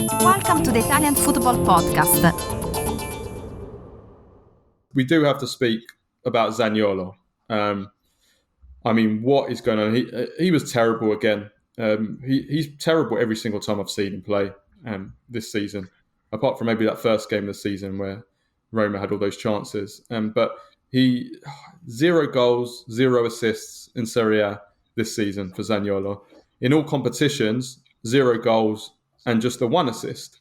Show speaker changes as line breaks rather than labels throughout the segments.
Welcome to the Italian Football Podcast.
We do have to speak about Zaniolo. What is going on? He was terrible again. He's terrible every single time I've seen him play this season, apart from maybe that first game of the season where Roma had all those chances. But he 0 goals, 0 assists in Serie A this season for Zaniolo. In all competitions, 0 goals and just the 1 assist.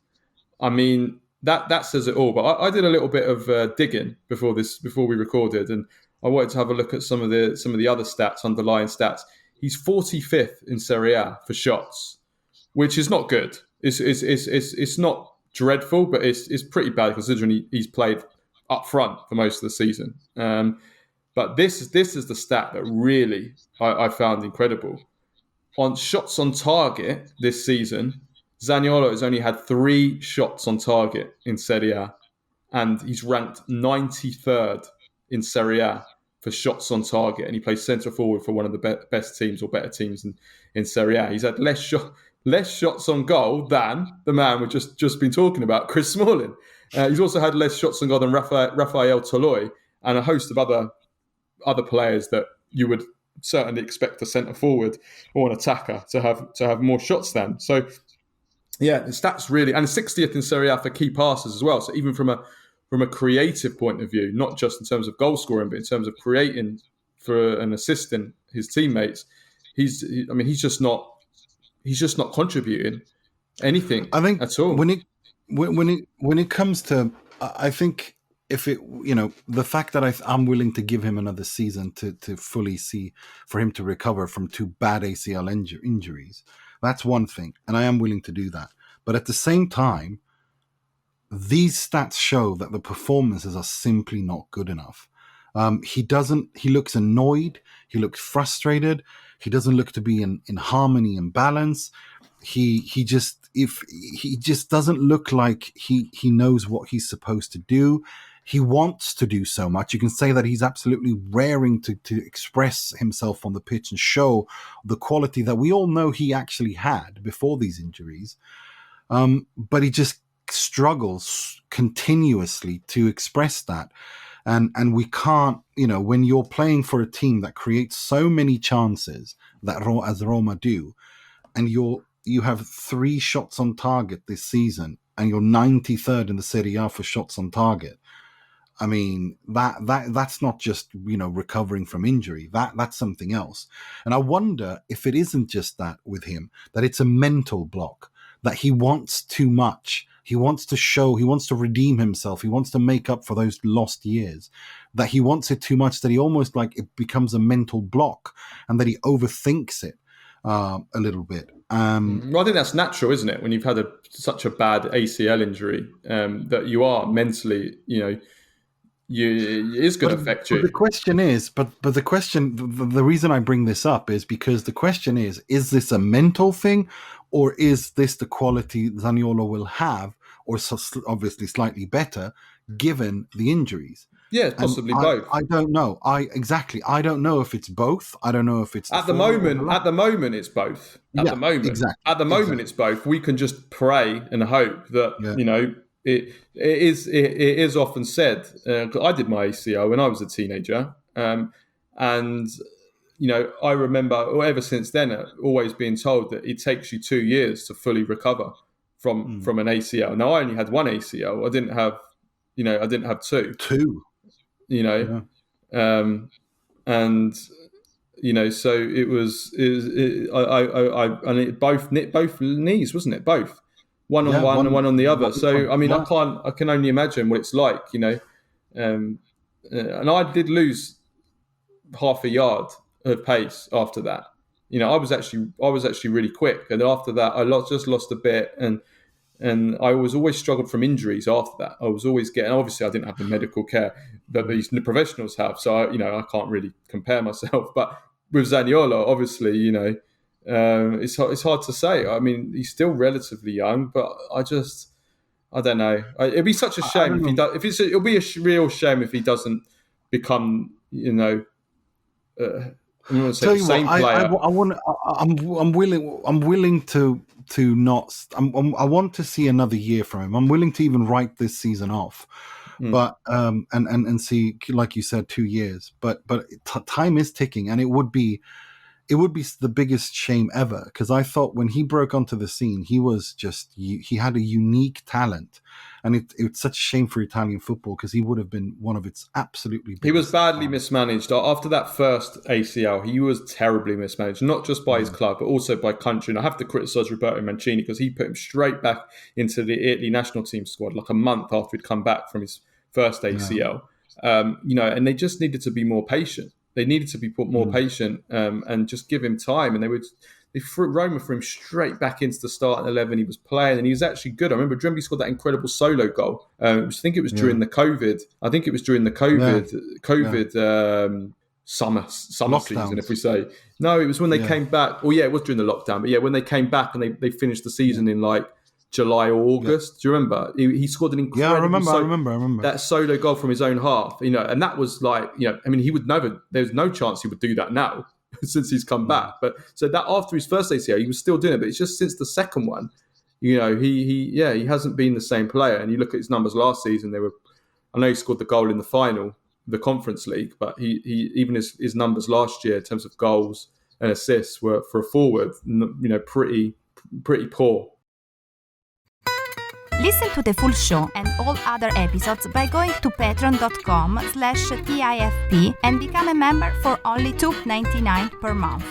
I mean, that says it all. But I did a little bit of digging before we recorded, and I wanted to have a look at some of the other stats, underlying stats. He's 45th in Serie A for shots, which is not good. It's not dreadful, but it's pretty bad considering he's played up front for most of the season. But this is the stat that really I found incredible. On shots on target this season, Zaniolo has only had 3 shots on target in Serie A, and he's ranked 93rd in Serie A for shots on target, and he plays centre forward for one of the best teams or better teams in Serie A. He's had less shots on goal than the man we've just been talking about, Chris Smalling. He's also had less shots on goal than Raphael Tavallaey and a host of other players that you would certainly expect a centre forward or an attacker to have more shots than. So, yeah, the stats really, and 60th in Serie A for key passes as well. So even from a creative point of view, not just in terms of goal scoring, but in terms of creating for and assisting his teammates, he's just not contributing anything.
I think
at all.
When it comes to, I think if it, the fact that I'm willing to give him another season to fully see, for him to recover from 2 bad ACL injuries, that's one thing, and I am willing to do that. But at the same time, these stats show that the performances are simply not good enough. He looks annoyed. He looks frustrated. He doesn't look to be in harmony and balance. He just doesn't look like he knows what he's supposed to do. He wants to do so much. You can say that he's absolutely raring to express himself on the pitch and show the quality that we all know he actually had before these injuries. But he just struggles continuously to express that. And we can't, when you're playing for a team that creates so many chances as Roma do, and you have 3 shots on target this season, and you're 93rd in the Serie A for shots on target. I mean, that's not just, recovering from injury. That's something else. And I wonder if it isn't just that with him, that it's a mental block, that he wants too much. He wants to show, he wants to redeem himself. He wants to make up for those lost years, that he wants it too much, that he almost like it becomes a mental block and that he overthinks it a little bit.
Well, I think that's natural, isn't it? When you've had such a bad ACL injury, that you are mentally, it is going to affect you.
But the question is, the reason I bring this up is because the question is this a mental thing, or is this the quality Zaniolo will have, or obviously slightly better, given the injuries?
Yeah, possibly both.
I don't know. I don't know if it's both. I don't know if it's
at the moment it's both. At the moment it's both. We can just pray and hope that it is often said. I did my ACL when I was a teenager, and I remember ever since then always being told that it takes you 2 years to fully recover from an ACL. Now I only had 1 ACL. I didn't have 2. So it was both knees, wasn't it? Both. One on one and one on the other. So, I can only imagine what it's like, and I did lose half a yard of pace after that. I was actually really quick. And after that, I just lost a bit. And I was always struggled from injuries after that. I was always obviously I didn't have the medical care that these professionals have. So, I can't really compare myself. But with Zaniolo, obviously, it's hard to say. I mean, he's still relatively young, but I don't know. It'd be such a shame if he does. It'll be a real shame if he doesn't become, I'm going to say
Tell
the
you
same
what,
player.
I'm willing to not. I want to see another year from him. I'm willing to even write this season off, but and see, like you said, 2 years. But time is ticking, and it would be the biggest shame ever, because I thought when he broke onto the scene, he had a unique talent, and it's such a shame for Italian football, because he would have been one of its absolutely biggest.
He was badly mismanaged. After that first ACL, he was terribly mismanaged, not just by his club, but also by country. And I have to criticise Roberto Mancini, because he put him straight back into the Italy national team squad like a month after he'd come back from his first ACL. And they just needed to be more patient. They needed to be more patient and just give him time. And Roma threw him straight back into the starting 11. He was playing, and he was actually good. I remember he scored that incredible solo goal. I think it was during the COVID. I think it was during the COVID summer season, if we say. No, it was when they came back. Well, yeah, it was during the lockdown. But yeah, when they came back and they finished the season in like July or August. Do you remember? He scored an incredible.
Yeah, I remember
that solo goal from his own half. And that was like, I mean, he would never. There's no chance he would do that now since he's come back. But so that after his first ACL, he was still doing it. But it's just since the second one, he hasn't been the same player. And you look at his numbers last season; I know he scored the goal in the final, the Conference League, but he even his numbers last year in terms of goals and assists were, for a forward, pretty poor.
Listen to the full show and all other episodes by going to patreon.com/TIFP and become a member for only $2.99 per month.